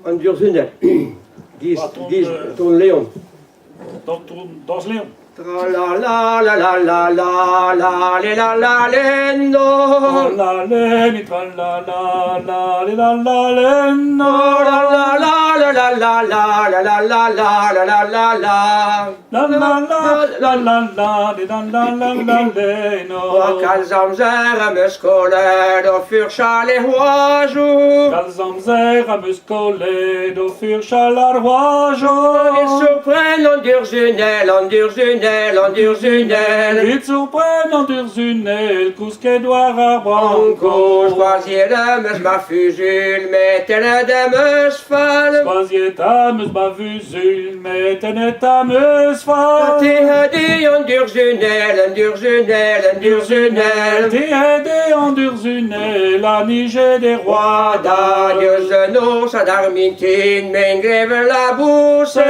An durzunel. Giz ton leon. Dans Leon. Tra la la la la la la la le la la lendo. La leni, tra la la la la la leno. La la la la la la la la la la la la la la la. La la la la la la la la la la leno. Kalzamzer am skoler do furchal e hoajo. Kalzamzer am skolet do furchal ar hoajo. Ils surprennent en durzunel, en durzunel, en durzunel. Ils surprennent en durzunel, kousket doar ar branco. Choisier dames ma fusul, mettez dames fall. Choisiet ameus ma vuzul, mettenet ameus fall. Te hadi en durzunel, en durzunel, en durzunel. Te hede en durzunel, a nije des rois Da Dios nos ad armintin, men greve la bousse.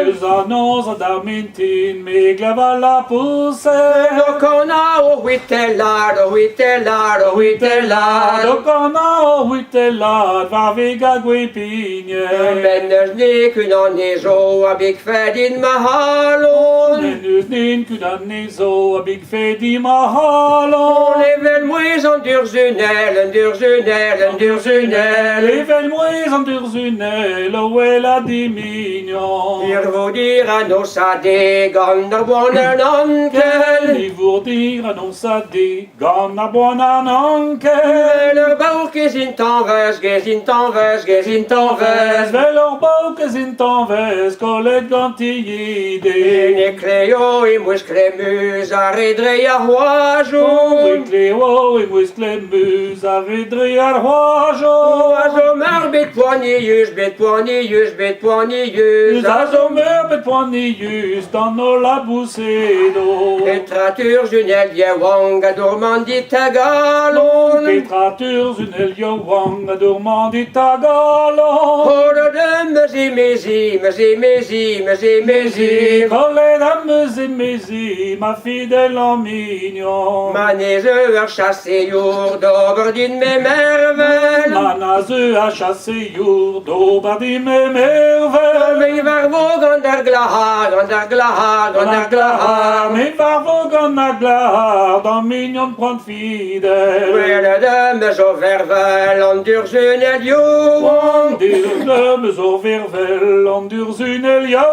Deus annonce ad armintin, me gleva la pousse. Dokona o huitelad, o huitelad, o huitelad. Dokana o huitelad, va vega gwepigne. Menners nekun an ezo, a big fedin mahalon. Menus nin kudan nezo, a big fedi mahalon. Level moez an durzunel, en durzunel, en durzunel. Even moez an durzunel, o la dimignon. Ir vo dir an os a de, gant ar bon an ankel. Ni vour dir annonce a de, gant ar bon an ankel. Le baour gezin tanvez, gezin tanvez, gezin tanvez. Vel ur baouk ez in tanvez, kollet gantillide. Ne kleo e moez kremus a redre a hoajo. Oui, Cléo et moues clémus, a vedre ar hoajo. A zo mar bet poanius, bet poanius, bet poanius. A zo meur bet poanius, dan no la boussedo. Petratur junel ye wang a dormandit a galon. Petratur zunel yo wang, a dormandit a galon. Hore de mezi, mezi, mezi, mezi, mezi, mezi. Kollet ameus et mezi, ma fidèle en mignon. Maneze ur chasse your d'ober din me mervel. Manazeu a chassé your, d'ober di me mervel. Me var vo gant ar glahar, gant ar glahar, gant ar glahar. Me var vo gant ar glahar, dan mignon prant fidèle. Wele de me zo vervel an durzunel yo. Dir me zo vervel, an durzunel yo.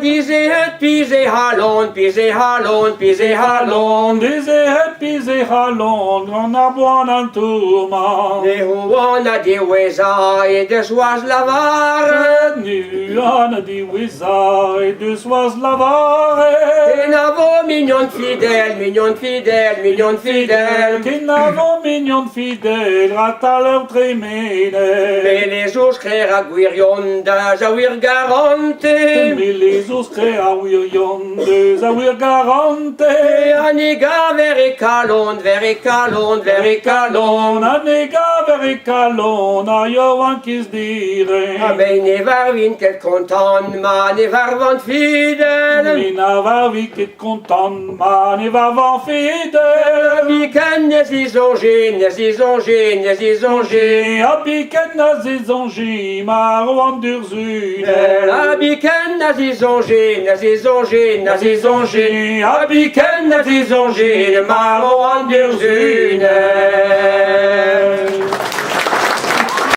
Dize het pise halon, pise halon, pise halon. Deze het pise halon, gran ar boan an tourman. Ne hoan a di weza e de soaz lavare. Nu an a di weza, et de soaz lavare. En avo mignon fidèle, mignon fidèle, mignon fidèle. Ken avon mignon fidèle, ratal ur tremene. Me les os krer a gwirion da zawir garante. Mais les os kre a wirion, deus a wir garante. Aniga vere kalon, vere kalon, vere kalon. Anega vere kalon, a yo an kiz dire. A me ne var vin ket kontan, ma ne var vant fidèle. Min a var vi ket kontant, ma ne va van fidèle. Mi ken ne zizonje, ne zizonje, ne zizonje. A piken a zizonji, ma roan durzunel. A biken na zizonje, na zizonje, na zizonje. A piken a zizonji, Ma roan durzunel.